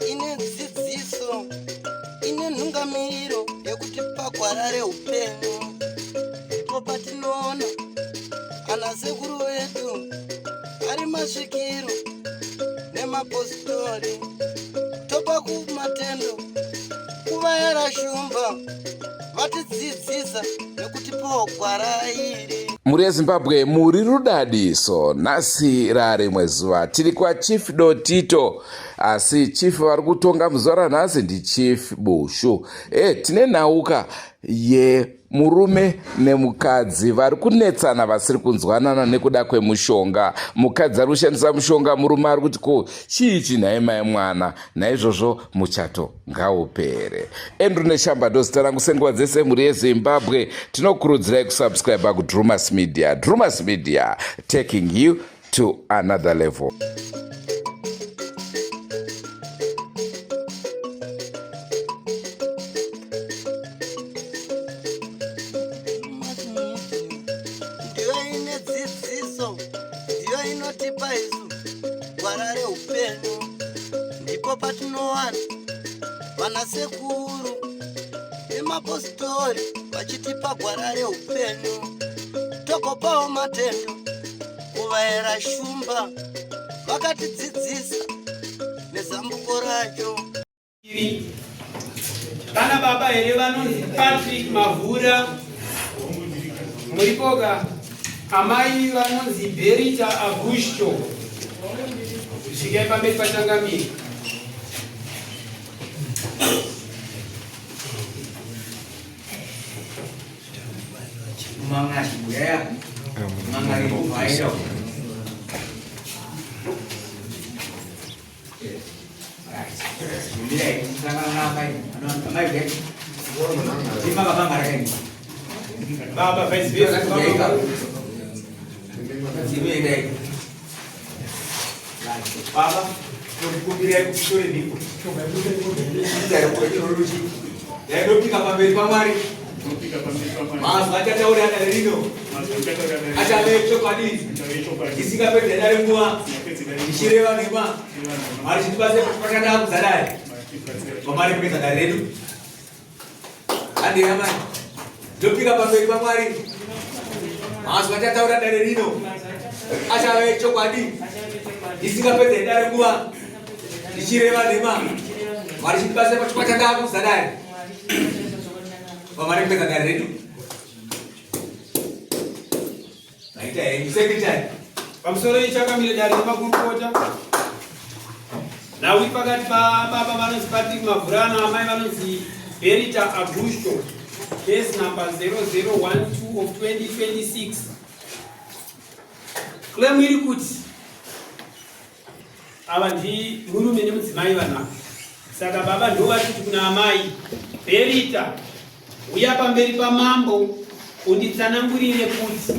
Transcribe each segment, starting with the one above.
ine dzidziso ine nhungamiriro yekutipa gwara reupenyu. Ndipo patinoona ana sekuru vedu ari masvikiro nemapositori, topa kumatendo kuvayera shumba vatidzidzisa nekutipawo gwara iri. Muri yeZimbabwe muri rudadiso, nhasi rari mwezuva tiri kwaChief Dotito, asi chief vari kutonga muzuva ranhasi ndiChief Bushu. Tine nhauka yemurume nemukadzi vari kunetsana vasiri kunzwanana nekuda kwemushonga. Mukadzi ari kushandisa mushonga, murume ari kuti ko chii chinhai mai mwana. Naizvozvo muchato ngaupere. Andrew Neshamba zita rangu. Senguva dzese muri yeZimbabwe tinokurudzirai kusubscribe kuDrumas Media. Drumas Media, taking you to another level. Ndiyo ine dzidziso, ndiyo inotipa isu gwara reupenyu. Ndipo patinowana vanasekuru nemapositori vachitipa gwara reupenyu. Tokopawo matendo kuvayera shumba vakatidzidzisa nezambuko racho. Kana baba here vanonzi Patrick Mavura, muripoga amai vanonzi Berita Augusto. Zvikai pamberi paChangamire. Baba faz vezes Baba, eu queria que o senhor me não fica para ver para Mari. Mas vai ter hora na Rino. Acha ver chocolate. Esse café de dar uma. Chireva neba. Mari se passa para cada um sarai. Como Mari pensa da Rino. Ande a mãe. Eu fica para ver para Mari. Mas vai ter hora na Rino. Acha ver chocolate. Esse café de dar uma. Chireva neba. Mari se passa para cada um sarai. Kemarin kita dari itu, nah itu yang bisa kita. Pamsore Changamire dari Magurukota. Now we forgot Baba Manus Patrick Mavura na Amai Manus Berita Augusto. Case number 0012 of 2026. Claim irikuti abandi murume nemudzimai vana. Saka baba ndo vachiti kuna amai Berita, uya pamberi pamambo unditsanangurire kuti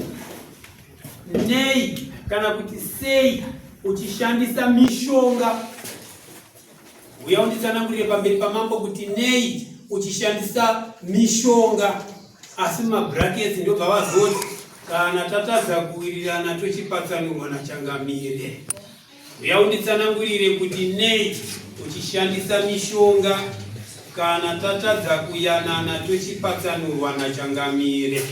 nei kana kuti sei uchishandisa mishonga. Uya unditsanangurire pamberi pamambo kuti nei uchishandisa mishonga. Asi mabrackets ndo vavazoti kana tatadza kuwirirana tochipatsanurwa naChangamire. Uya unditsanangurire kuti nei uchishandisa mishonga kana tatadza kuyanana tochipatsanurwa naChangamire.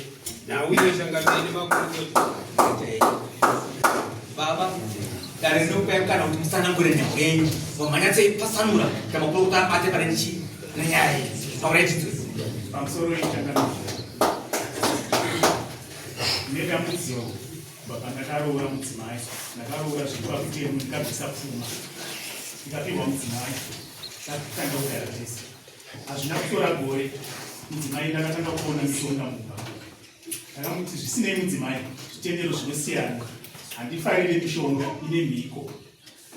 Na uyo Changamire Magurukota. Baba dari nupe kana kuti musanangure nehwenyu wamanyatse ipatsanura kama kuta ate pane chi nyaya already pamusoro Changamire ndakamudziwa baba ndakaroora mudzimai ndakaroora zvikuva kuti ndikabvisa pfuma ndikapihwa mudzimai ndakatanga kudara tese hazvina kutora gore mudzimai ndakatanga kuona mishonga mumba ndakamuti zvisinei mudzimai zvitendero zvinosiyana handifarire mishonga ine mhiko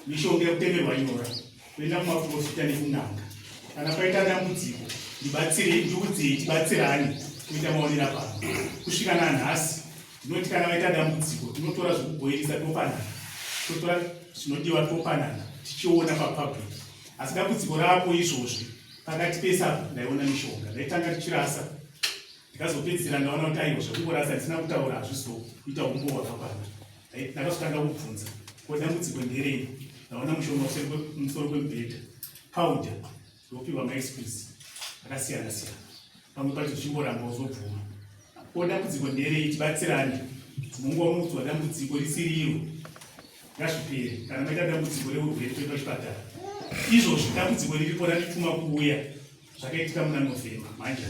mishonga yekutemerwa nyora kuenda kumaprofita nekun'anga kana paita dambudziko ndiudzei tibatsirane kuita maonera pano kusvika nanhasi ndinoti kana vaita dambudziko tinotora zvokubhoirisa topanana totora zvinodiwa topanana tichiona papublic asi dambudziko rapo izvozvi pakati pesapo ndaiona mishonga ndaitanga tichirasa ndikazopedzisira ndaona kuti aiwa zvekungorasa ndisina kutaura hazvizoita umbo hwakakwana. Ndakazotanga kubvunza ko dambudziko nderei, ndaona mushonga musoro kwemubhedha pauda ndopiwa maexpress akasiyana siyana, pamwe pacho zvichingoramba uzobvuma. Ko dambudziko nderei, tibatsirane. Mungomudzwa dambudziko risiri iro ngazvipere. Kana maita dambudziko reurwere toenda kuchipatara. Izvozvi dambudziko riripo randituma kuuya zvakaitika muna November manje.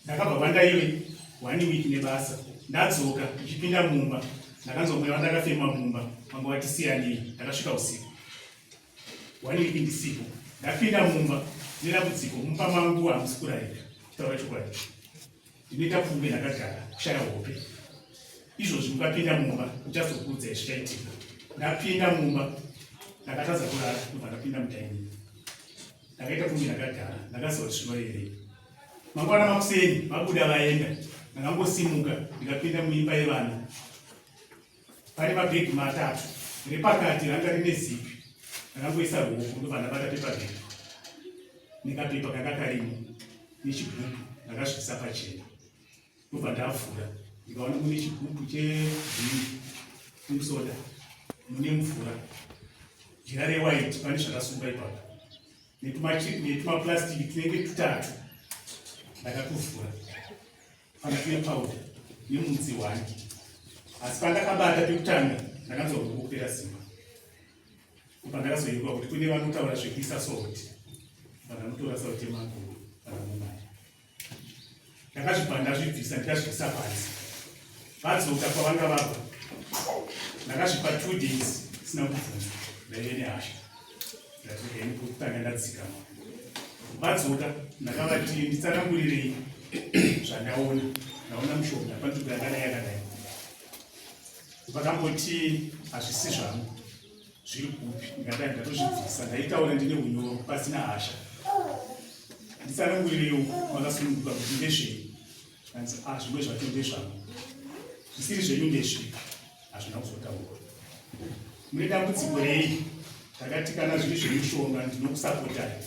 Ndakabva kwandaive 1 week nebasa, ndadzoka ndichipinda mumba ndakanzwa mweya wandakafema mumba manga watisiyanei. Ndakasvika usiku 1 week ndisipo, ndapinda mumba nedambudziko mumba mangu hamusi kurayika. Kutaura chokwadi ndinoita pfumbe ndakagara kushaya hope. Izvozvi mukapinda mumba uchazokuudzai zvichaitika. Ndapinda mumba ndakatadza kurara ndobva ndapinda mutaini. Ndakaita pfumbe ndakagara ndakaziva kuti zvinoerei. Mangwana makuseni vabuda vaenda, ndakangosimuka ndikapinda muimba yevana. Pane mabhegi matatu, repakati ranga rine zipi. Ndakangoisa ruoko ndobva ndabata pepabhegi nekapepa kanga karimo nechigubhu ndakazvisa pachena. Ndobva ndavhura ndikaona mune chigubhu chevhini nemusoda mune mvura, jira rewaiti, pane zvakasunga ipapo netumapurasitiki tunenge tutatu. Ndakatuvhura pana tune pauda nemudzi 1, asi pandakabata pekutanga ndakanzwa kuti kupera simba. Pandakazoyeuka kuti kune vanotaura zvekuisa soti, vandanotora soti yemakuru kana mumai. Ndakazvibva ndazvibvisa ndikazvibvisa pasi. Vadzoka kwavanga vabva ndakazvipa 2 days sina kubvunza, ndaive nehasha. Ndatokaini kutanga ndadzikama. Vadzoka ndakavati nditsanangurirei zvandaona. Ndaona mushonga panzvimbo yakadai yakadai. Vakamboti hazvisi zvangu, zviri kupi. Ndikadai ndatozvibvisa, ndaitaura ndine unyoro pasina hasha. Nditsanangurirei makasununguka kuti ndezvenyu. Zvikanzi zvimwe zvacho ndezvangu, zvisiri zvenyu ndezvi hazvina kuzotaurwa. Mune dambudziko rei? Ndakati kana zviri zvemushonga ndinokusapotai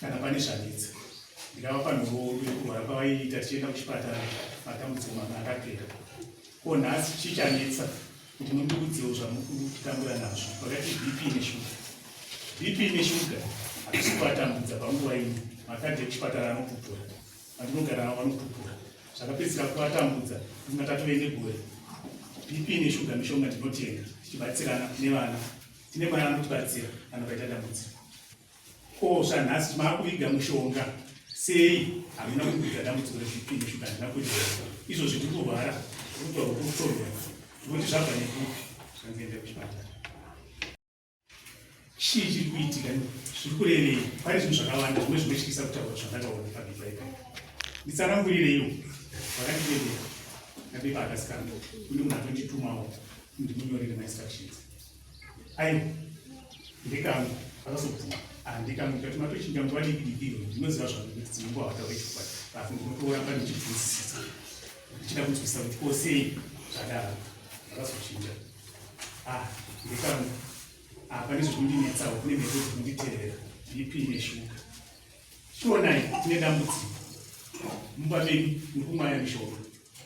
kana pane zvanetsa. Ndikavapa nhoroondo yekurwara kwavaiita tichienda kuchipatara, matambudziko mamwe akapera. Ko nhasi chichanetsa kuti mundiudzewo zvamukutambura nazvo. Vakati BP neshuga. BP neshuga hazvisi kuvatambudza panguva ino. Makadhi ekuchipatara anopupura, vandinogara navo vanopupura. Zvakapedzisira kuvatambudza ndingatove negore. BP neshuga mishonga ndinotenga tichibatsirana nevana. Tine mwana anotibatsira kana paita dambudziko. Ko zvanhasi makuviga mushonga sei hamuna kuviga dambudziko reBP neshuga handina kuita. Izvozvi ndiri kurwara kutaura kutorwa nekuti zvabva nekupi zvanzienda kuchipatara. Chii chiri kuitika? Zviri kurevei? Pane zvinhu zvakawanda zvimwe zvinotyisa kutaura zvandakaona pabhipa ipa. Nditsanangurirei vakanditendera napepa akasikana kune munhu atonditumawo ndimunyorere mainstructions. Aiwa ndekamwe vakazobvuma handikamwe ndikati matochinja nguva diki ndinoziva zvangu kuti dzinonguva vataure chikwadi apo ndinotoramba ndichibvunzisisa ndichida kunzwisisa kuti ko sei zvadaro. Vakazochinja ndekamwe pane zvekundinetsawo, kune mhepo dzinonditeerera BP neshuga. Chionai tine dambudziko mumba medu nekumwaya mishonga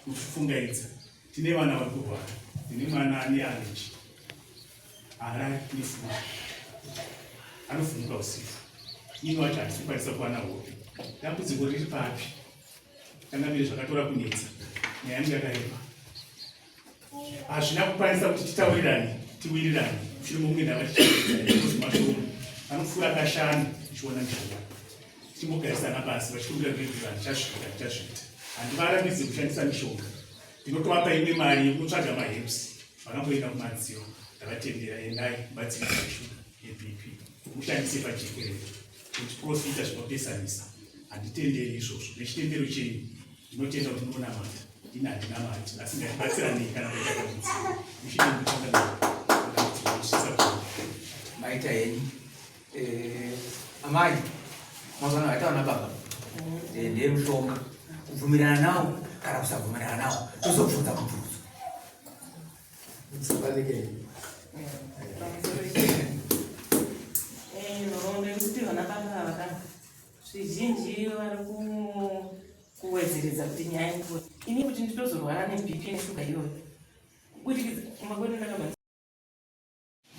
kufungaidza. Tine vana vari kurwara, tine mwana ane aleji, ara nefuru, anovhumuka usiku. Ini wacho handisi kukwanisa kuwana hope. Dambudziko riri papi? Kana mire zvakatora kunetsa, nyaya yangu yakareba. Hazvina kukwanisa kuti titaurirane, tiwirirane. Mushure momwe ndavachimashoma anopfuura kashanu tichiona mishonga. Timbogarisana pasi vachikumbira kuti ndichazviita. Handivarambidzi kushandisa mishonga. Ndinotovapa imwe mari yekutsvaga maherbs. Vakamboenda kumadziva ndavatendera, endai kubatsira mishuga yeBP ushandise pajekerere kuti profita zvinopesanisa. Handitenderi izvozvo. Nechitendero chenyu ndinotenda kuti munonamata. Ini handinamati, asi ngatibatsiranei kana kuita dambudziko. Muchide muchanga maita yenyu amai mazana ataona baba ndiye mushonga kubvumirana nawo kana kusabvumirana nawo tozobvunza kubvunzo. Nhoroondo yekuti vana baba vaka zvizhinji vari kuwedzeredza kuti nyaya nguva ini kuti nditozorwara neBP neshuga iyoyo kubudikidza kumakwedu ndakabanza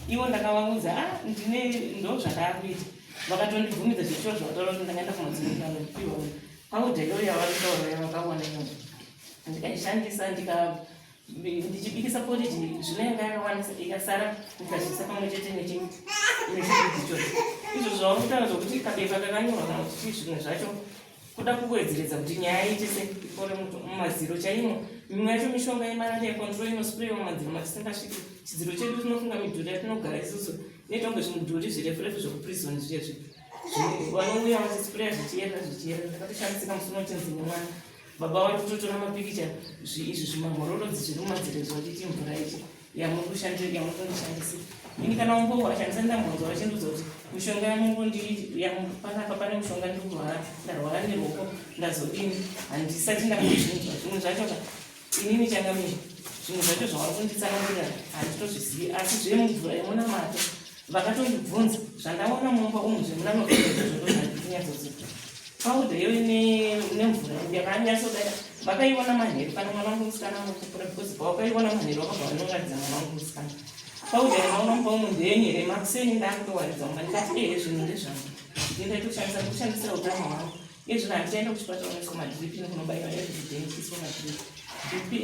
ivo ndakavaudza ndo zvandaakuita vakatondibvumidza zvichio zvavataura kuti ndakaenda kumadzinikanopiwa paudha iyoyo yavaritaura vakaona iyoyo ndikaishandisa ndichibikisa poriji zvinoenga yakawandisa ikasara ndikazvisa pamwe chete nechizvicho izvo zvava kutaura zvokuti kabepa kakanyorwa kana kuti zvimwe zvacho kuda kuwedzeredza kuti nyaya itese ikore mumadziro chaimo. Mimwe yacho mishonga yemarariya control inosprayiwa mumadziro matisingasviki. Chidziro chedu tinofunga midhuri yatinogara isusu inoita kunge zvimudhuri zvirefu zvekuprisoni zviye vanouya vachispraya zvichiyerera ndakatoshandisika musi unochinzi nemwana baba vari kutotora mapikicha izvi zvimamhororodzi zviri mumadziro zvakuti mvura ichi yamukondishandisira ini kana umbowa ashandisa ndambonzwa vachindudza kuti mishonga yamupanapa pane mushonga ndikurwara ndarwara neruoko ndazodini handisati ndakuzvinzwa zvimwe zvacho inini changamiri zvimwe zvacho zvavari kunditsanangurira handitozvizivi asi zviri mumvura yemunamato vakatondibvunza zvandaona mumba umu zvemunanoaazvondozvandinyatsoziva pauda iyoyi nemvura yakanyatsoda vakaiona manheru kana mwana wangu musikana mukupura because pawakaiona manheru wakabva vanoratidza mwana wangu musikana pauda yanaona mumba umu ndeyenyere makuseni ndakutowaridza mumba ndikati zvinhu ndezvangu ndindaitoshandisa kushandisira utano hwangu izvino handichaenda kuchipatara unoiswa madripi nekunobaiwa ezvidhentiswa madripi dripi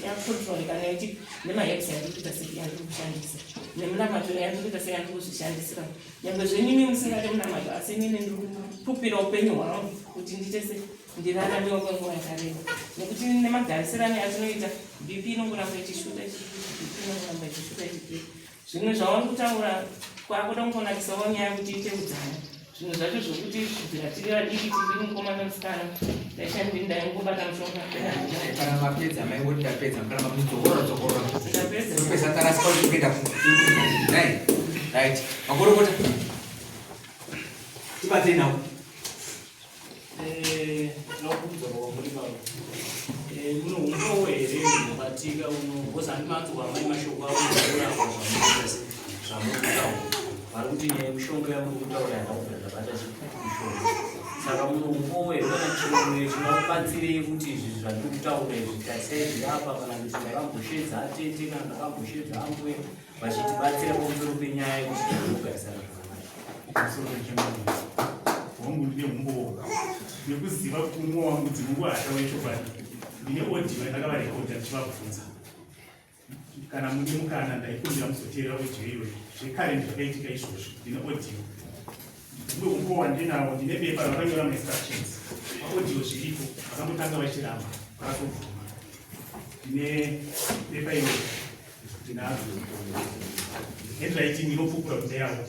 yakutororeka nekuti nemaheps yandikuita sei yandiri kushandisa nemunamato yandikuita sei yandiri kuzvishandisira nyangwe zvenyimi musingade munamato asi inini ndiri kupupira upenyu hwangu kuti nditese ndiraramiwa kwenguva yakareba nekuti nemagarisirano yatinoita bp inongoramba ichishuta zvimwe zvavari kutaura kwakuda kungonakisawo nyaya kuti iteudzana zvimwe zvacho zvokuti kubvira tiri vadiki tiri mukoma nemusikana ndaishandiri ndaingobata mushonga kana mapedza maingoti ndapedza kana makuzokorapedza tarasika kuti kuenda right makorokota tibatei nawo nokubvunza kwamurikavo uno umbowo here unobatika uno because handimatsuwa mai mashoko avo zvamurikutaura vari kuti mishonga yamuri kutaura yakakura zvabata mishonga saka uno umbowo here kana chimwe chinobatsirei kuti izvi zvandiri kutaura izvi tarisai zvirapa kana kuti ndakamboshedza atete kana ndakamboshedza ambuye vachitibatsira pamusoro penyaya yekuti tinogarisana zvakanaka wangu ndine umbowo nekuziva kuti umwe wangu dzinonguva hataura chokwadi ndine odiva ndakavarekodha ndichivabvunza kana mune mukana ndaikundira muzoteerera odiyo iyoyo zvekare ndakaitika izvozvo ndine odiyo umwe umbowo wandinawo ndine bepa rakanyora mainstructions maodiyo zviripo vakambotanga vachiramba vakatobvuma ndine bepa iyoyo ndinazo handwriting inopupura kuda yavo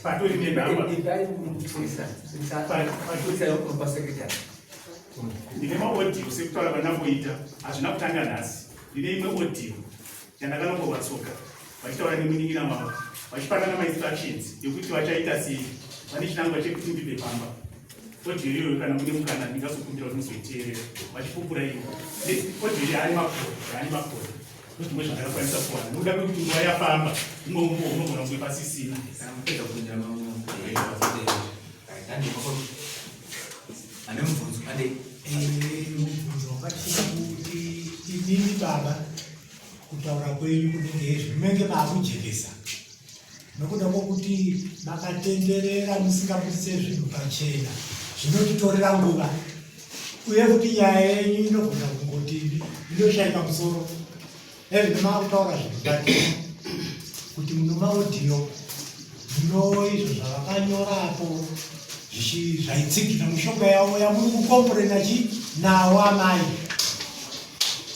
patori nenhamba ndine maodiyo sekutaura vanamboita hazvina kutanga nhasi ndine imwe odiyo yandakanongorwa tsoka vachitaura nemunin'ina mavo vachipanana mainstructions yekuti vachaita sei vane chinangwa chekuti ndibe pamba odiyo iyoyo kana mune mukana ndingazokumbira kuti muzoiteerera vachipupura iyo odiyo iyo haani makore zvimwe zvandakakwanisa kuwana nokuda kwekuti nguva yafamba umwe umbo unogona kunge pasisina mubvunzo wakachita kuti inini baba kutaura kwenyu kunenge zvinenge maakujekesa nokuda kwokuti makatenderera musingabudise zvinhu pachena zvinotitorera nguva uye kuti nyaya yenyu inogona kungoti inoshayika musoro maakutaura zvinodati kuti muno maodiyo muno izvo zvavakanyorapo zvaitsigina mishonga yavo yamuri kukomborena nawo amai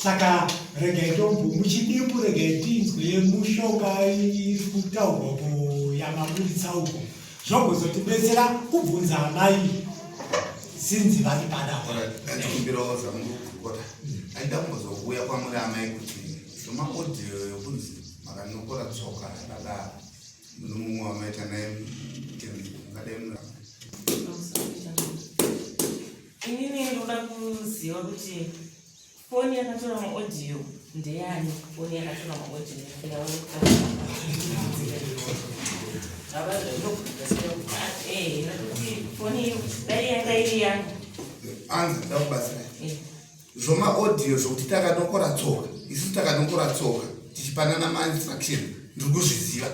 saka regai tombvu muchidimbu regai tinzwe mushonga iri kutaurwa yamaburitsa uko zvogozotibetsera kubvunza amai sinzi vari padako aida kumbozokuuya kwamuri amai kuti maodiyo yokunzi makanokora tsoka akadaro mumwe wamaita naye ngadai inini ndoda kuziva kuti foni yakatora maodiyo ndeyani foni yakatora maodiyo anzi ndakubatsira zvoma audio zvokuti takanokora tsoka isusu takanokora tsoka tichipanana mainstruction ndiri kuzviziva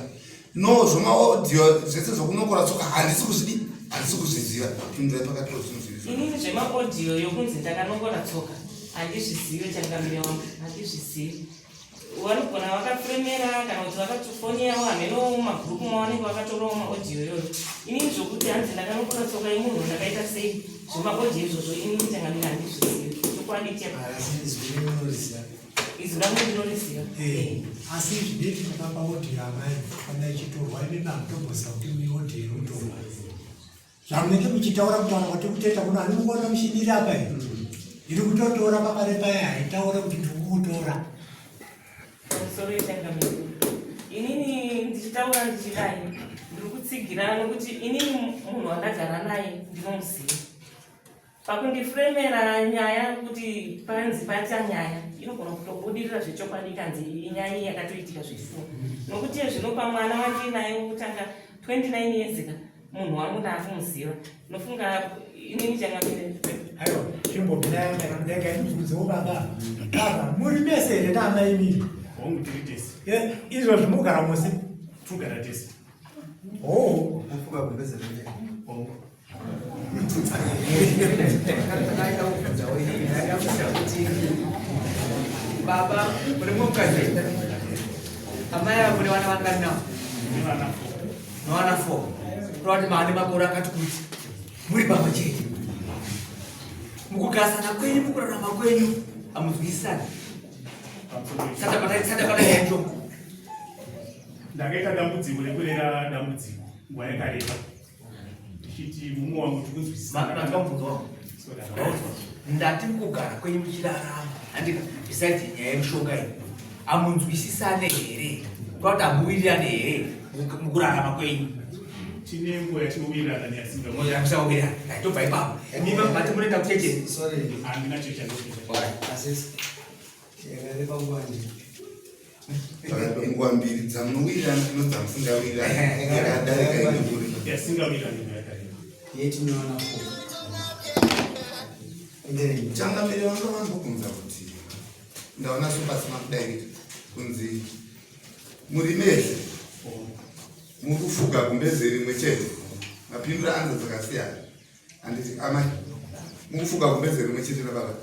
no zvoma audio zvese zvokunokora tsoka handisi kuzviziva pindurai pakati pozvinozviziva inini zvemaaudio yokunzi ndakanokora tsoka handizvizive changamire wangu handizvizive vanogona vakafuremera kana kuti vakatofoniyawo hameno mumabhuku mavanenge vakatorawo maaudio iyoyo inini zvokuti hanzi ndakanokora tsoka imunhu ndakaita sei zvemaaudio izvozvo inini changamire handizvizive chokwadi izvi rangu ndinoriziva asi zvideti takapa audio amai kana ichitorwa ine namutombosa kuti audio inotorwa zvamunenge muchitaura kutaura kuti kuteta kuno hani mungona mushidiri apa iri kutotora pakare paya haitaura kuti ndikukutora soro yechangamire inini ndichitaura ndichidai ndiri kutsigira nokuti inini munhu wandagara naye ndinomuziva pakundifuremera nyaya kuti panzi pata nyaya inogona kutobudirira zvechokwadi kanzi inyaya yakatoitika zvifuwo nokuti zvinopa mwana wake naye wokutanga 29 years ka munhu wangu ndaakumuziva nofunga inini changamire aiwa chimbobinayandaikaimubvunzewo baba baba muri mese here naamai miri hongu tiri tese izvo zvimugara musi tugara tese mufuka kumbezera hongu baba muri mukazi amai avo muri vana vangani navo novana 4 kurati maane makore akati kuti muri baba chete mukugasana kwenyu mukurarama kwenyu hamunzwisisani sata pana yacho ndakaita dambudziko rekurera dambudziko nguva yakareba ichiti mumwe wangu tikunzwisisandakambunzwa ndati mukugara kwenyu muchirarama handika besides nyaya yemushonga iyi hamunzwisisane here kurati hamuwirirane here mukurarama kwenyu tine nguva yatinowirirana neyasinga musawirirana tobva ipapo mima mati munoenda kucheche handina chechandoaa nguva mbiri dzamunowirirana ino dzamusingawirirana yakadarika inekuri yasingawirirana yakareba yetinoona changamire vanga vambobvunza kuti ndaona supasima kudairita kunzi muri mese muri kufuga kumbeze rimwe chete mapindura anza dzakasiyana handiti amai muri kufuga kumbeze rimwe chete nababa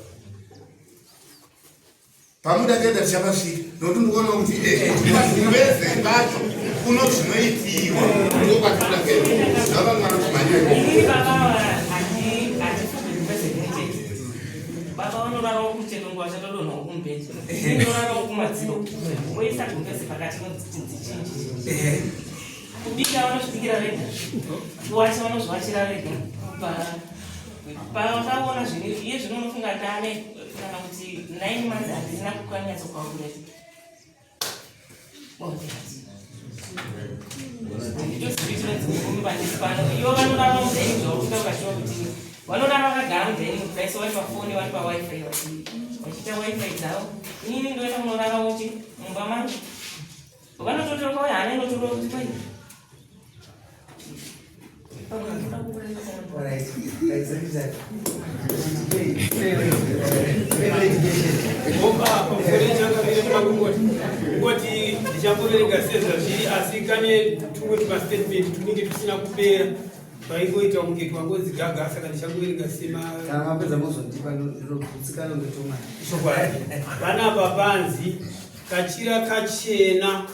pamuda kuenda tichapasvika nokuti ndikuona kuti kumbeze kwacho kuno zvinoitiwa ndokwatinaa mwana kumhanya baba vanorarawo kumucheto nguva chatodonhawo kumubhedhi inorarawo kumadziro oisa gumbezi pakati nodzinzichinji kubika vanozvibikira vega kuwacha vanozvivachira vega pakaona zvino iye zvino unofunga ndane kana kuti 9 months handisina kukanyatsokwaukureti nditozivitinodzimugumi pano ivo vanorara mudheni zvakuda ukashiwa kuti vanorara vakagara mudheni kudaisa vari pafoni vari pawifi vachiita wifi dzavo inini ndoita munorara uti mumba mangu vanototoka uye hana inotoka kuti kwai ngoti ndichambovereka sezva zviri asi kane tumwe tumastatement tunenge tusina kupera twaingoita kunge twangodzigaga saka ndichangoverenga semapedza mozondipa ndinogutsikana ngetomwana chokwadi panapa panzi kachira kachena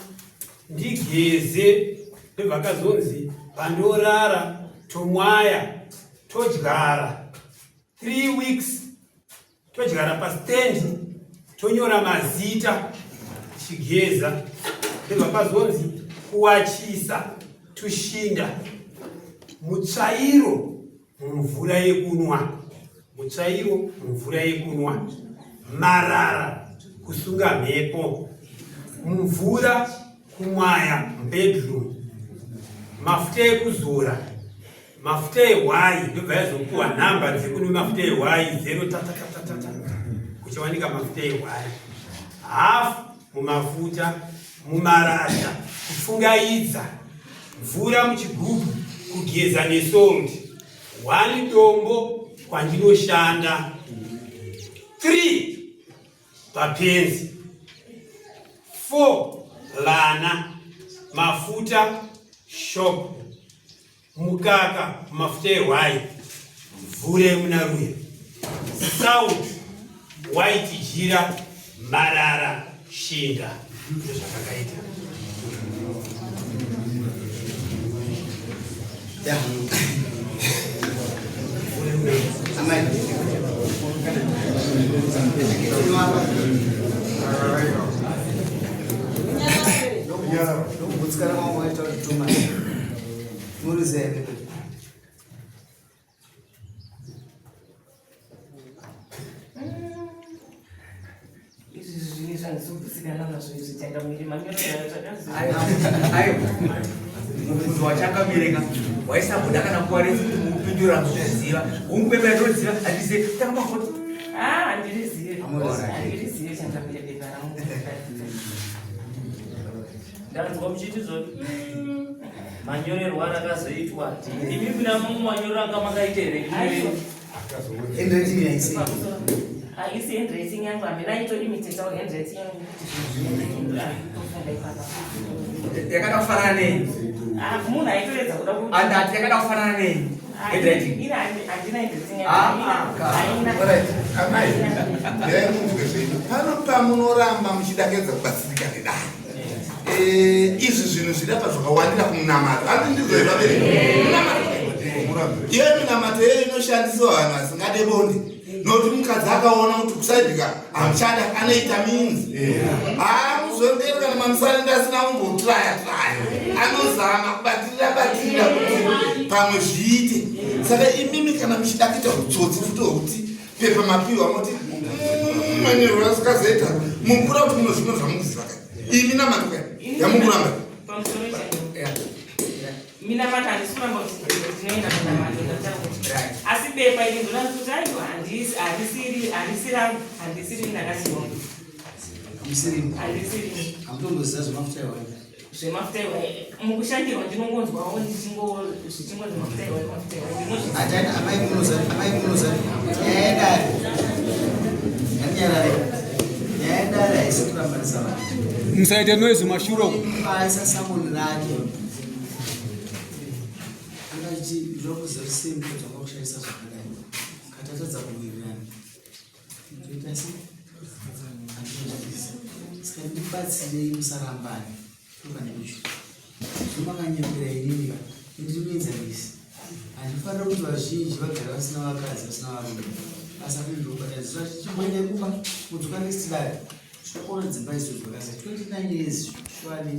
ndigeze ndobva kazonzi pandorara tomwaya todyara 3 weeks todyara pastendi tonyora mazita chigeza ndobva pazonzi kuwachisa tushinda mutsvairo mumvura yekunwa mutsvairo mumvura yekunwa marara kusunga mhepo mumvura kumwaya bedroom mafuta ekuzora mafuta ehwai ndobva yazopuwa nhamba dzekunwe mafuta ehwai 0 tatatatata kuchiwanika mafuta ehwai hafu mumafuta mumarasha kupfungaidza mvura muchigubhu, kugeza nesondi. 1 dombo kwandinoshanda. 3 papenzi. 4 lana mafuta shop. Mukaka mafuta ewhite. Mvura yemunaruya. Sound white jira marara shinga. Zvakaita. Yeah. Amen. Munhu wachakamireka waisabuda kana nguva refu kuti mupindura muziva umupembera toziva handise takamafoti handirizive chandakuedeka rangu ndanzwa muchitizvo manyorerwo arakazoitwa imi kuna mumwe manyorero anga makaiterei haisi handwriting yangu hamina itori mitetawo handwriting yangu yakada kufanana nei munhu aitoredza kuda andati yakada kufanana nei handina handwriting pano pamunoramba muchidakedza kubatsirika nedare izvi zvinhu zvidapa zvakawandira kumunamato ati ndizoivabereka iyo minamato iyo inoshandiswa vanhu vasingade bonde nokuti mukadzi akaona kuti kusaidika amuchada anoita minzi muzongeru kana mamusari ndasina kumbotraya anozama kubatirira kuti pamwe zviite. Saka imimi kana muchida kuita utsotsi futi hwokuti pepa mapiwa moti manyero asikazoita mukura kuti muno zvino zvamukuziva imi namatoka yamukuramba minamata handisuramba kuti ndinoenda minamato asi bepa ili ndona kuti aiwa handisiri ndakasiona handisiri amutomboziva zvemafuta iwayo zvemafuta iwayo mukushandirwa ndinongonzwawo zvichingo zvemafuta iwayo atani amai munozani yaendara isikurambanisa vanhu musaite noise mashuro aisa samoni rake angati zvokuziva sembo dzakakushandisa zvakadai katatadza kuwirirana toita sei saka ndibatsirei musarambani tokanekucho zvomakanyembera inini ndirimuenzanisi handifanira kuti vazhinji vagara vasina vakadzi vasina varume basa kuzvobataziva chichimboende kumba mudzuka nestidari tinoona dzimba izvo zvakasa 29 years shwani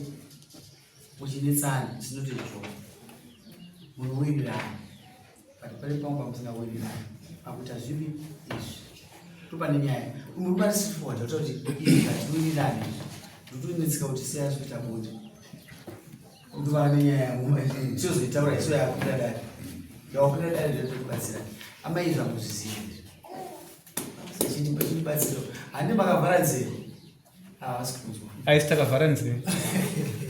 muchinetsana tinotezvo munhu wirirana but pale pamwe pamusina wirirana pakuti hazvivi izvi topane nyaya murubarisifodha kuta kuti izvi hatiwirirani ndotoinetsika kuti sei azvikuita bonde ndovane nyaya tizozoitaura iso yakudadari yakudadari ndotokubatsira amai zvamuzvizivi chinibatsiro handi makavhara nzeve havasi kunzwa aisi takavhara nzeve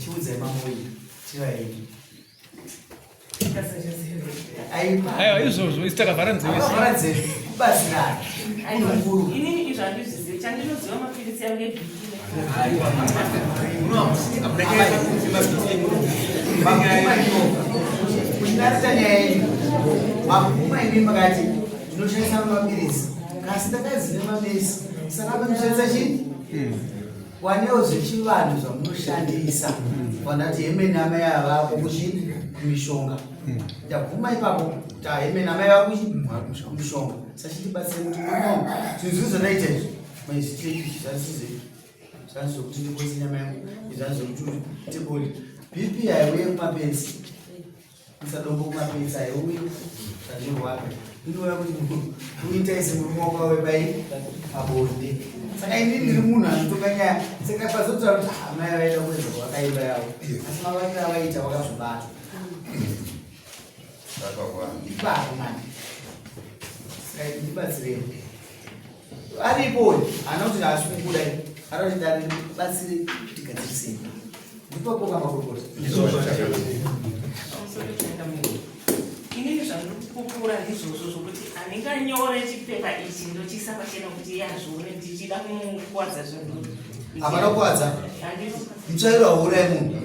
chiudzai mamoyi chivaini aiwa izvozvo isi takavhara nzeve kubatsirana aiukuru inini izvo handizvizivi chandinoziva mapirisi yangu ebhikine kuchinarita nyaya yenyu mapfuma ini makati ndinoshandisa mapirisi kasi ndakazine mamesi saka panoshandisa chii wanewo zvechivanhu zvamunoshandisa vandati hemeni amai avako kuchii kumishonga ndabvuma ipapo kuti hemeni amai vako kuchii kumishonga sachitibatsire kuti mamo zvinhu zviri zvonaita izvi maizviteii zvanzizokuti ndiposi nyama yangu izvanzizokuti tiboli bp haiuye kumapenzi isadombo kumapenzi haiuye zvazvirwaka inoona kuti uitaise murume wako webai pabonde saka ini ndiri munhu anotokanyaya saka pazotora kuti amai vaita kuwedza kwakaimba yavo asi mavakira avaita vakazvibata ipapo mani saka ndibatsirei aripo hana kuti haasi kubuda hana kuti ndari batsire tigadzirisei ndipapo kamakokota pamusoro pekuenda munhu. Inini zvandikupupura ndizvozvo zvokuti handinganyore chipepa ichi ndochisa pachena kuti yazvione ndichida kumukuwadza zvinhu. Hapana kuwadza. Mutsvairo haurai munhu.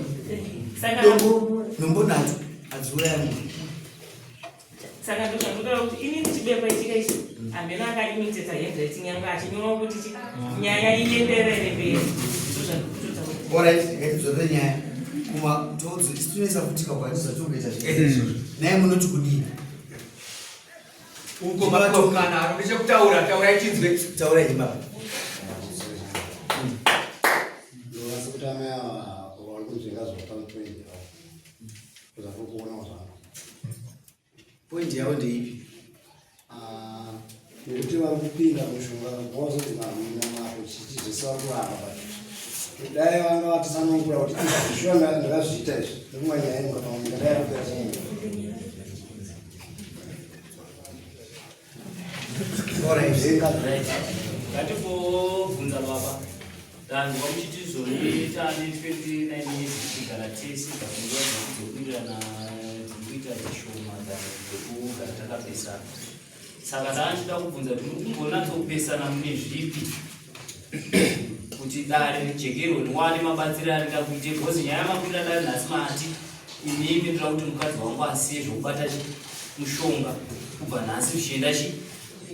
Nhumbu nhatu hadziurai munhu. Saka ndozvandikutaura kuti inini chipepa ichika ichi handina akaimitedza handwriting yangu achinyora kuti nyaya ienderere mberi. Ndozvandikutodza kuti Alright, ngatidzore nyaya. Kuma todzi isinoisa kuti kakwanisa tokuita zvinhu. Naye munoti kudini? Uko matokana ndechekutaura taura ichinzwe Taura imba. Point yao ndeipi? Nekuti vakupinda mushonga wazozinaako chichizosakurapa dai vanga vatisanongura kuti zvishona ndakazviita izvi nekumwe nyaya imukapamika dai vakupera Ngatifobvunza baba danzi wamuchitizoniita ne29 years tichigara tese pakunguva dzekudziwirirana dzikuita zvishoma dzekugara takapesana. Saka ndachida kubvunza kuti mukumbonatsoupesana mune zvipi kuti dare jekero niwane mabatsiro arinda kuite because nyaya makwira dare nhasi mati inimi ndira kuti mukadzi wangu asiye zvokubata mushonga kubva nhasi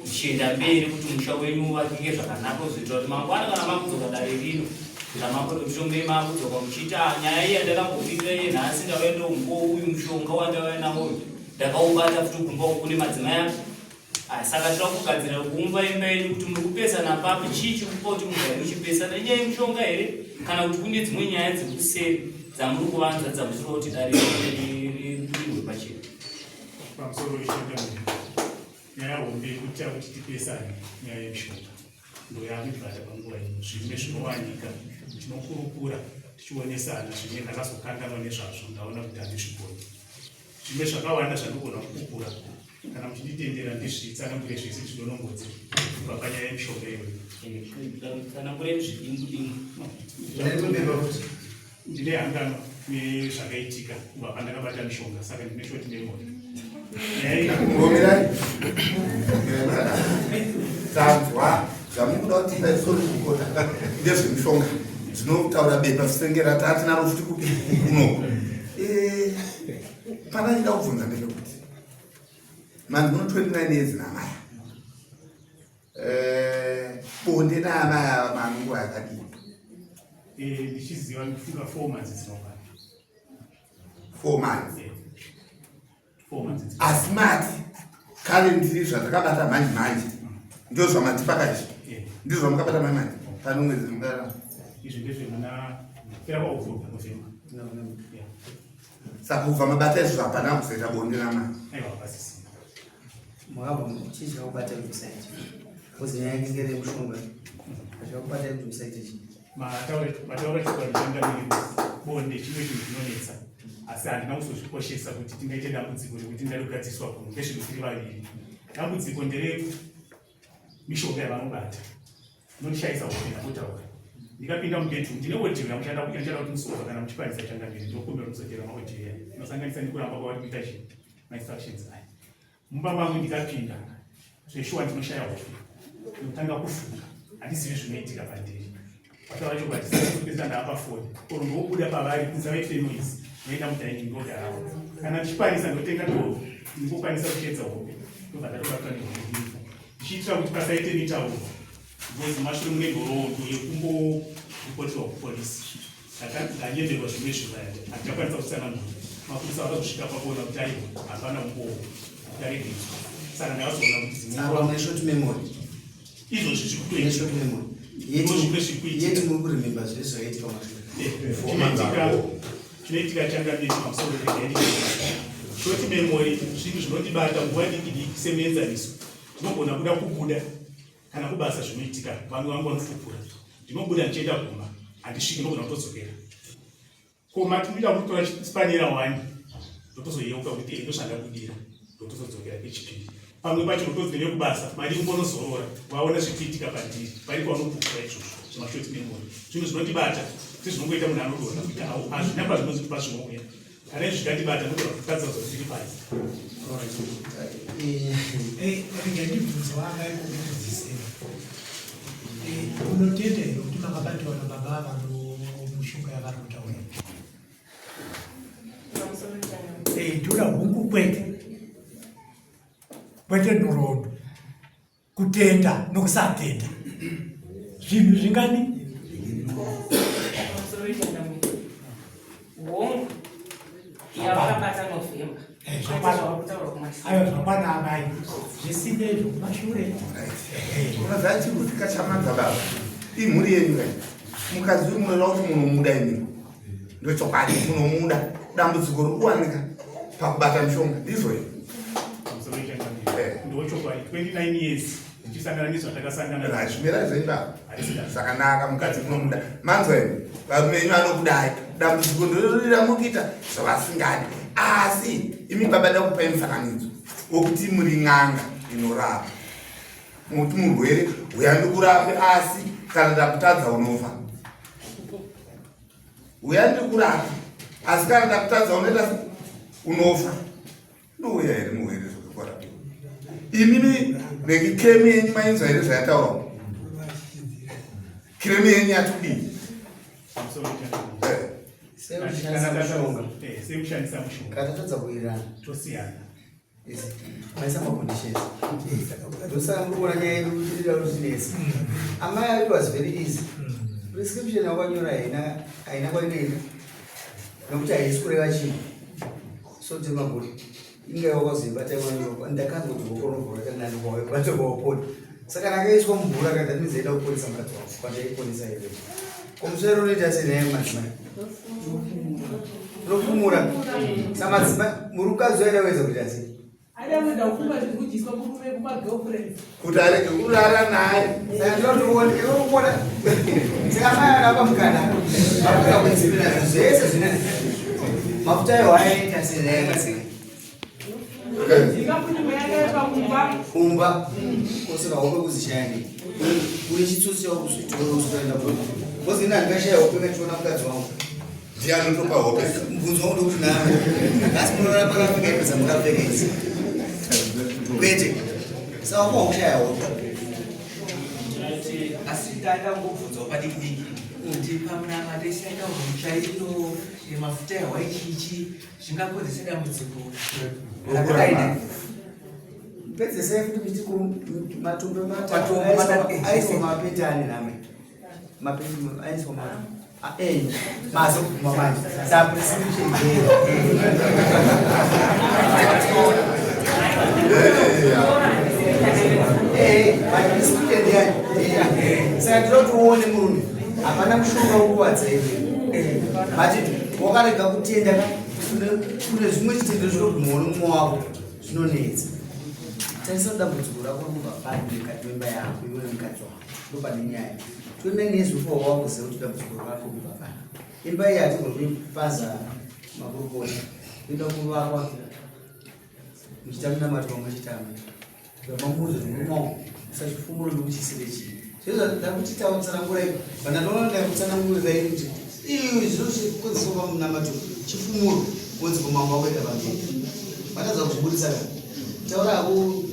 uchienda mberi kuti musha wenyu uvakike zvakanaka uzoita kuti mangwana kana makudzoka dare rino ndamakoda mushonga makudzoka muchiita nyaya iyi yandakambopindira iye nhasi ndavaenda umbo uyu mushonga wandavaya nawoyu ndakaubata futi kumba kune madzimai saka tira kugadzira kuumba imba yenyu kuti muri kupesana papi chii chikupa kuti mugari muchipesana inyaya yemushonga here kana kuti kune dzimwe nyaya dzekuseri dzamuri kuvanza dzamusoro kuti dare rirwe pachena pamusoro wechenda nyaya hombe kuita kuti tipesane nyaya yemushonga ndoyakubvata panguva ino zvimwe zvinowanika tinokurukura tichionesana zvimwe ndakazokanganwa nezvazvo ndaona kuti handizvigoni zvimwe zvakawanda zvandogona kupupura kana muchinditendera ndizvitsanangure zvese zvidonongodzi kubva panyaya yemushonga iyoyo kana kure zvidingudingu ndine hangano nezvakaitika kubva pandakabata mishonga saka ndine shoti memory dzanzwa zvamukuda kuti paisori kukota ndezvemishonga zvinotaura bepa zvisengera tatinaro futi kuno panachida kubvunza ndepekuti mani muno 29 years namaya bonde naamaya manunguva yakadini ndichiziva ndifunga 4 months dzinokwana 4 months asi mati kare ndiri zvatakabata manje manje ndio zvamatipakachi ndizvo zvamukabata manje pano mwedzi mungara izvi ndezvemuna pera kwaukubva November saka kubva mabata izvo hapana kuzoita bonde namaya aiwa pasisina Mwaba chii chakubata website? Kuzi nyaya ngere mushonga. Chakubata website ichi. mataura chikwandanga bonde chimwe chinhu chinonetsa asi handina kuzozvikoshesa kuti tingaite dambudziko rekuti ndarikugadziswa kuno ngezvinhu tiri vaviri. Dambudziko ndere mishonga yavanobata nondishayisa hope ndakotaura ndikapinda mubedroom ndine wodhiyo yamuchanda kuti musova kana muchikwanisa changa mberi ndokumbira kuzotera maodhiyo inosanganisa ndikuramba kwawari kuita chinhu mainstructions aya mumba mangu ndikapinda zveshuwa ndinoshaya hope ndinotanga kufunga handizivi zvinoitika pandiri wataura chokwatisa ndaapa foni oro ndobuda pavari kunza vaite noise noenda mudining ndogarawo kana ndichikwanisa ndotenga doro ndingokwanisa kuchedza hope ndobva ndatobatwa nehope ndichiitira kuti pasaite mitauro because mashure mune nhoroondo yekumboreportiwa kupolisi ndakanyenderwa zvimwe zvivaya handikakwanisa kutsanangura mapurisa vakazosvika pakuona kuti aiwa hapana umboo ndaregedzwa saka ndakazoona kuti Short memory. izvozvi zviri Short memory. Yeti muri kuremember zviri zvaitika mashure. chinoitika changa mberi pamusoro short memory zvinhu zvinotibata nguva diki diki semuenzaniso ndinogona kuda kubuda kana kubasa zvinoitika vamwe vangu vanofupura ndinobuda ndichienda kuma handisviki ndogona kutodzokera koma tinoita kutora spanera 1 ndotozoyeuka kuti ndozvandabudira ndotozodzokera kechipiri pamwe pacho ndotodzine kubasa mari kumbonozorora waona zvikuitika pandiri vari kwavanopupura izvozvo zvemashoti memory zvinhu zvinotibata sezvinongoita munhu anodona kuti hazvina kwazvinozotipa zvinouya Ane zvikandibata kuti vakadza kuzosiripaiza. Ndibvunza wanga ikukudzidzisei. Unotenda here kuti makabatiwa nababa vanomushonga yavari kutaura? Ndura hungu kwete. Kwete nhoroondo. Kutenda nokusatenda. Zvinhu zvingani? Hongu yavakabata November. Ayo zvakwana amai zvisine izvo kumashure. Unodza chirusika chamanza baba imhuri yenyu mukadzi uri munoda kuti munomuda inini ndochokwadi munomuda dambudziko rikuwanika pakubata mishonga ndizvo here ndochokwadi 29 years ndichisangana nezvatakasangana zvimera zveibaba zvakanaka mukadzi munomuda manzwa imi varume enyu anokudai dambudziko ndororira mukuita zvavasingadi asi imi baba da kupai mufananidzo wokuti muri n'anga inorapa muti murwere uyandikurape asi kana ndakutadza unofa uyandikurape asi kana ndakutadza unoita unofa ndouya here murwere zvokakurapiwa imimi nekiremu yenyu mainzwa here zvayataura kiremu yenyu yatudii sekushandisa mushonga katatadza kuirana tosiyana maisa maconditions ndosaka muri kuona nyaya yedu irira ruzinesi amai ari was very easy prescription yakanyora haina kwainoenda nokuti haisi kureva chinhu so temaguri inge wakazoibata imwe ndakanzwa kuti vokonovhura kanandikwavabatokawapota saka nakaiswa mumvura kana ndimizaida kuponesa mukadzi wavo kwandaiponesa here komusoro unoita senaya madzimai unofumura samadzimai muri ukadzi waidawedza kuita sei kuti arege kurara naye sakaoona sekamai akapa mukana akakwedzimira zvese zvine mafuta ayo ayaita senayakaseka kumba koseka hope kuzishayani uri chitsotsi chaukuzvitoenda kozi ndandikashaya hope kachiona mukadzi wangu ndianotopa hope mubvunzo wangu ndokuti name asi munorara pakapfeka ipedza mukapfeka idzi kwete saka kwakushaya hope asi ndakangobvunzawo padikidiki kuti pamunamatesaita mutsvairo yemafuta ehwaichichi zvingakodzesa dambudziko rakadaini pedzesai kuti miti matombo aiswa mapetani name aiswa mazo kuguma manje saprescription saka ndinotione murume hapana mushonga wokuwadzaive mati wakarega kutenda kune zvimwe chitendo zvinogumawo nomumwe wako zvinonetsa tarisa dambudziko rako rinobva pari mukati wemba yako iwe nemukadzi wako ndopane nyaya 29 years before wakuziva kuti dambudziko rako kubva pari imba iyi hatigorikupaza makurukota inoda kuvakwa muchitaminamatwa mwachitama vamamuzo zvinomao usachifumuro nokuchisire chii zvozvandakutitautsanangura ipo vandanoona ndakutsanangurira iri kuti iyo zvinokodzesa pamunamato chifumuro kunzi kumangu wakuenda pamberi vatadza kuzvibudisa ka taura hako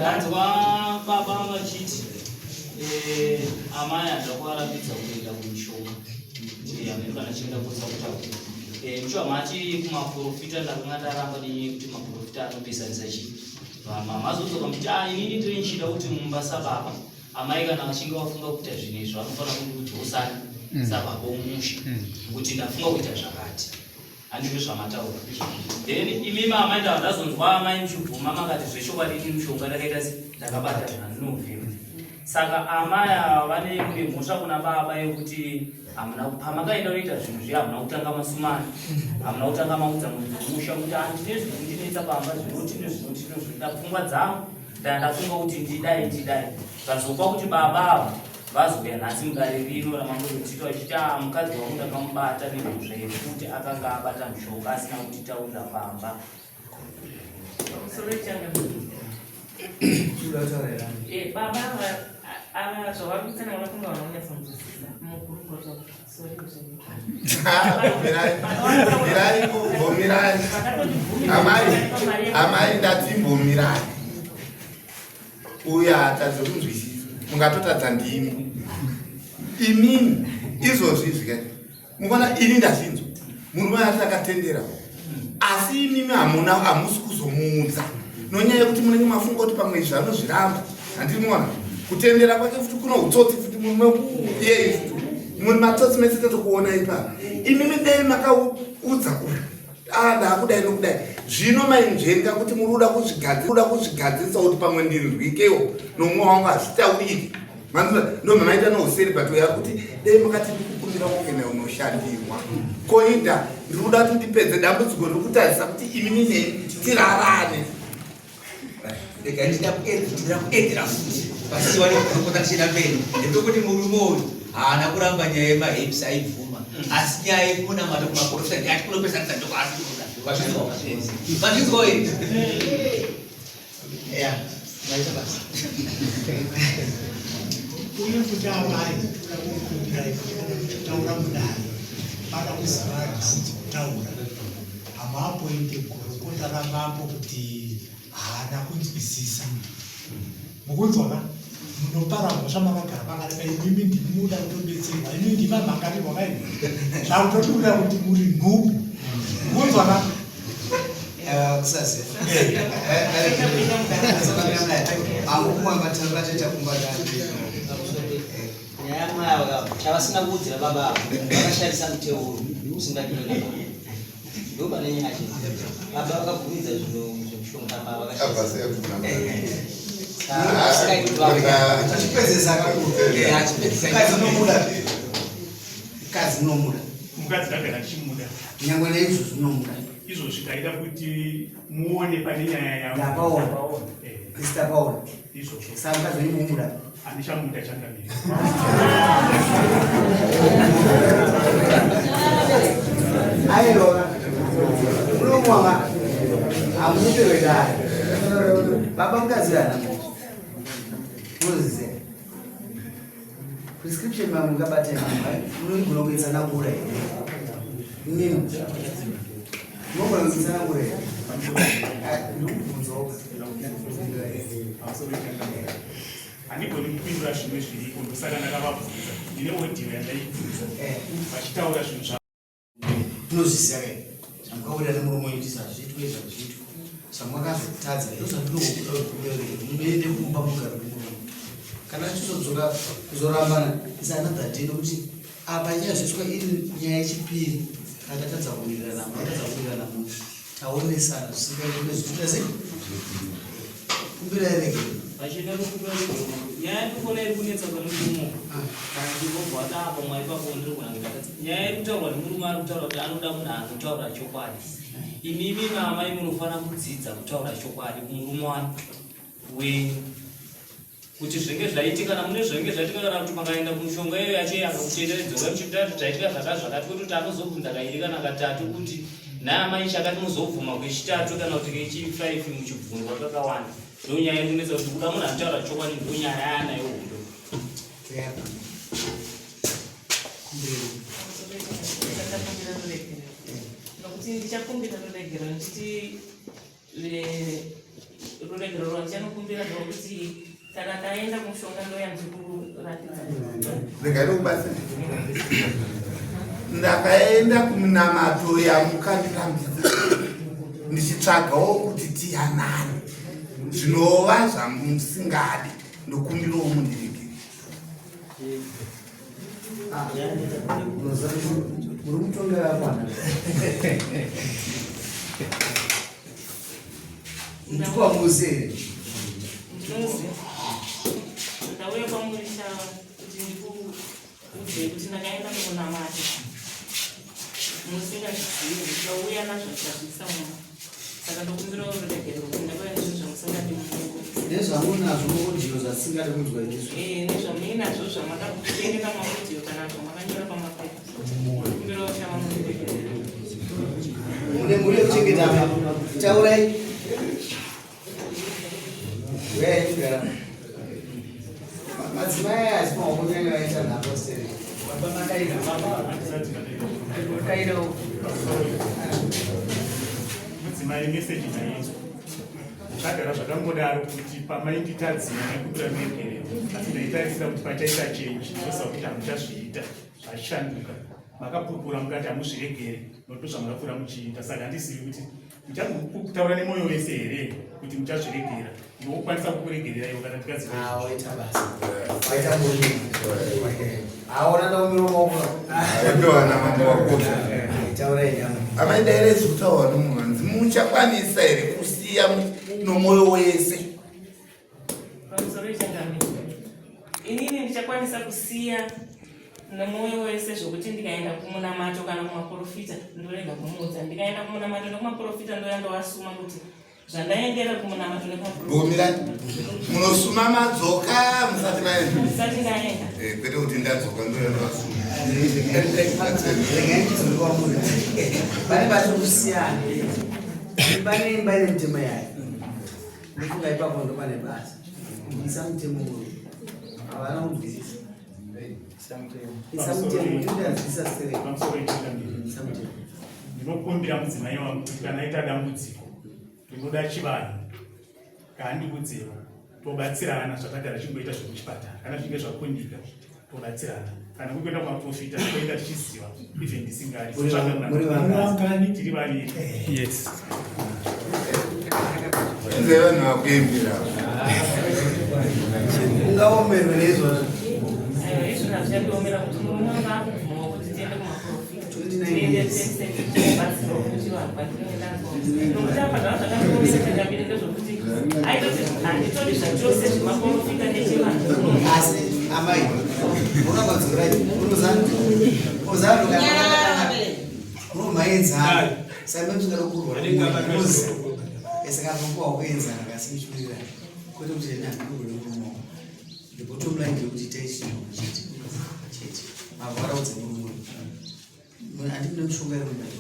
ndanzwa baba vachiti amai andakuarambidza kuenda kumishonga amene kana chienda kuza kutaura mucho amati kumaprofita ndakanga ndaramba nenyaya kuti maprofita anopesanisa chii mazodzoka muti inini ndiri nchida kuti mumbasa baba amai kana achinge wafunga kuita zvinezvi anofanira kundiudzosana sababa omusha kuti ndafunga kuita zvakati handizvo zvamataura then imimi amai ndava ndazonzwa amai muchibvuma makati zvechokwadi ini mushonga ndakaita se ndakabata zvanovhema saka amai ava vane imwe mhosva kuna baba yekuti pamakaenda unoita zvinhu zviya hamuna kutanga masumani hamuna kutanga maudza mumusha kuti handine zvinhu ndinoita pamba zvinotinoita pfungwa dzangu ndandafunga kuti ndidai zvazopa kuti baba ava vazoya nhasi mugare rino ramangozotita vachiti mukadzi wangu ndakamubata nemhosva yekuti akanga abata mushonga asina kutitaurira pamba Baba zvavakutana vanakunga vanonyatsanzwisisa mukurukota Bhomirani. Amai ndatimbomirani. Uya atadze kunzwisisa. Mungatotadza ndimi. Imini izvozvi zvikati. Mukona ini ndazvinzwa. Munhu waya akatendera. Asi imimi hamusi kuzomuudza. Nonyaya yekuti munenge mafunga kuti pamwe zvanozviramba. Handinoona. Kutendera kwake futi kuno utsotsi futi munhu yeye futi. Munhu matsotsi mese tokuona ipa. Imimi dai makaudza kuti ndakudai nokudai. Zvino mainzvenga kuti muri kuda kuzvigadzisa kuti pamwe ndirwikewo nomwe wangu hazvitauriki. Ndo mamaita nouseri patoya kuti dai makati ndikukumbira kugenda unoshandirwa. Koinda ndiri kuda kuti ndipedze dambudziko ndiri kutarisa kuti imimi neni tirarane. Rega ndida kuedera futi pasiwa nekurokota tichida mberi ndekuti murume uyu haana kuramba nyaya yemahips aibvuma asi nyaya yekunamata kumakorofisa ndiyati kunopesanisa ndoko asi vazvinzwa iri ya maita basa uye kuti amai taura mudare pada kuziva zvinzi kutaura hamapoinde gorokota ramambo kuti haana kunzwisisa mukunzwaka munopara mhosva makagara pakareka imimi ndinoda kutobetserwa imi ndimamhangarirwa kai zvakutotoda kuti muri nhubu mukunzwaka chavasina kuudzira baba avo vakashandisa muteo usingadiona ndo pane nyaya baba vakabvumidza zvinhu zvemushonga mukadzi nomuda mukadzi dagara chimuda nyangwe neizvo zvinomuda izvozvi taida kuti muone pane nyaya yapaona isitapaona izvozvo saka mukadzi wenyu mumuda handichamuda changamiri aiwa unomwanga hamuperwedari baba mukadzi ana muzize prescription mamu ngabate munogona kuisa nangura nini munogona kuisa nangura handigoni kupindura zvimwe zviripo ndosaka ndakavabvunza ndine wodhiyo yandaibvunza vachitaura zvinhu zvavo ndinozvisiya kai zvamukabuda nemuromo itisa zvitwe zvazvitwa zvamwakazotadza ndozvandinomuende kumba mugaro nemuromo kana chizodzoka kuzorambana is another day nokuti apa ichazviswa iri nyaya yechipiri kana tatadza kuwirirana munhu taonesana zvisingaite zvituta sei kumbira erege vachida nyaya yekukona iri kunetsa kwemurumo kana ndibobva apa mwaipapo ndiri kunangetakati nyaya yeri kutaurwa nemurume ari kutaura kuti anoda munhu anotaura chokwadi imimi maamai munofanira kudzidza kutaura chokwadi kumurume wenyu kuti zvinge zvaitika kana mune zvinge zvaitika kana kuti makaenda kumushonga iyo yacho akakutenderedzoka muchita kuti zvaitika zvakati kuti anozobvunza kairi kana katatu kuti naamai chakati muzobvuma kwechitatu kana kuti kechi5 muchibvunzwa kakawanda ndonyaya inonetsa kuti kuda munhu anotaura chokwadi ndonyaya yaanayo hundo nokuti ndichakumbira ruregero ndichiti ruregero rwandichanokumbira rwokuti kana taenda kumushonga ndoyandikuratidza regai nokubasa ndakaenda kumunamato yamukandirambidza ndichitsvagawo kuti tiyanani zvinova zvamusingadi ndokumbirawo mundiregere uri mutonga yapana ndikwamuze ndauya kwamurisha kuti ndikuudze kuti ndakaenda kumunamata musingazvizivi ndikauya nazvo tikazvisa munhu saka ndokumbirawo ruregero kuti ndakauya nezvinhu zvamusingadi mungu nezvamunazvo muodiyo zvatisingadi kunzwa izvo nezvamuinazvo zvamakatengeta maodiyo kana zvamakanyora pamapepa kumbirawo chama mururegero mune muri yekuchengeta taurai gara. Madzimai asimawo kunyanya vaita nhako sei. Baba makaira. Kairawo. Mudzimai meseji dzaiitwa. Zvagara zvakangodaro kuti pamainditadzira nekudura mekere asi ndaitarisira kuti pachaita chenji ndosa kuti hamuchazviita zvashanduka makapupura mukati hamuzviregere nokuti zvamakapfuura muchiita saka handisivi kuti muchakutaura nemwoyo wese here kuti muchazviregera ndokukwanisa kukuregerera iwo kana tikaziwaita basa waita murimi aona ndaumiromaoko ndowana mambo wakota taurai nyama amaendaerezi kutaura nomuhanzi muchakwanisa here kusiya nomwoyo wese inini ndichakwanisa kusiya nomwoyo wese zvokuti ndikaenda kumunamato kana kumaprofita ndorega kumuudza ndikaenda kumunamato nekumaprofita ndoya ndovasuma kuti zvandaendera kumunamato nekumaprofita munosuma madzoka musati maenda musati ndaenda kwete kuti ndadzoka ndoya ndovasuma pane vatokusiyana pane imba ine mitemo yayo ndifunga ipapo ndo pane basa isa mutemo uyu havana kubvisisa isa mutemo tindanzisa sei isa mutemo ndinokumbira mudzimai wangu kuti kana aita dambudziko ndinoda chivanhu kaandiudzero tobatsirana zvakadara chingoita zvekuchipatara kana zvinge zvakundika tobatsirana kana kuenda kumaprofita toenda tichiziva ife ndisingari tiri vaviri yes nze vanhu vakuimbira ungaomerwe neizvozvo izvona zvichandiomera kuti murume wanga akubvumawo kuti tiende kumaprofita zvakandiomereezvakambiri ndezvokuti aitoti handitori zvachose zvemaprofita nechivanhu asi amai unobadzirai unomaenzana samemsikarokurwaozi esakapokuwa kuenzana kasimuchurira kwete kuti enandiuremurumo ndikutomulainde kuti taisinokuchiti chete mavara udzemurumu handimune mushonga yerumai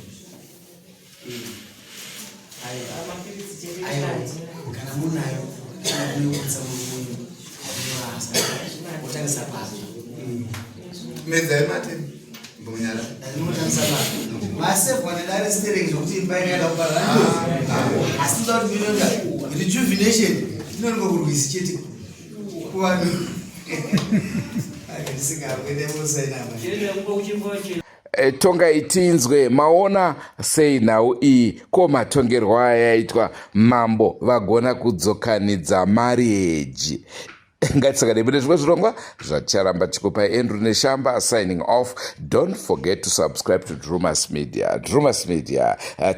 kana munayo unokuisa murumunyu ainoasa otangisa pazo medzai mate mbunyara ndinotangisa pazo masevwa nedare stereki zvokuti imba ikaenda kuparara asi ndoda kuti ndinonga rejuvenation inononga kurwisi chete kuvanhu ndisingakuendemusainama tonga itinzwe maona sei nhau iyi ko matongerwo aya yaitwa mambo vagona kudzokanidza marieji ngatisakane mune zvimwe zvirongwa zvaticharamba tikupai Andrew Neshamba signing off. Don't forget to subscribe to Drumas Media,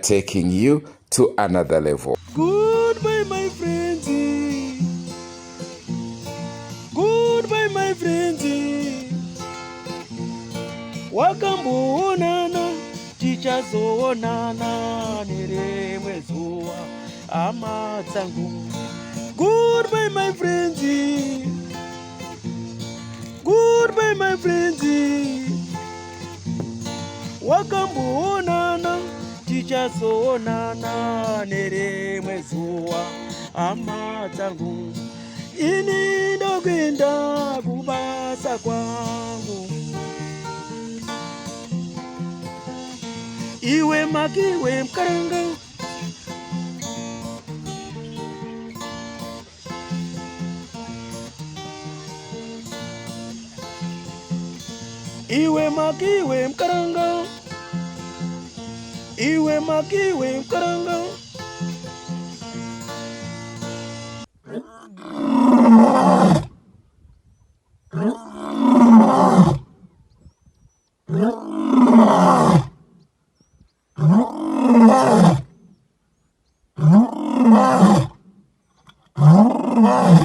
taking you to another level. Goodbye my friends, goodbye my friends, wakamboonana tichazoonana nerimwe zuva hama dzangu. Goodbye my friends, goodbye my friends, wakamboonana tichazoonana nerimwe zuva hama dzangu. Ini ndokuenda kubasa kwangu, iwe makiwe mkaranga, iwe makiwe mkaranga, iwe makiwe mkaranga. Oh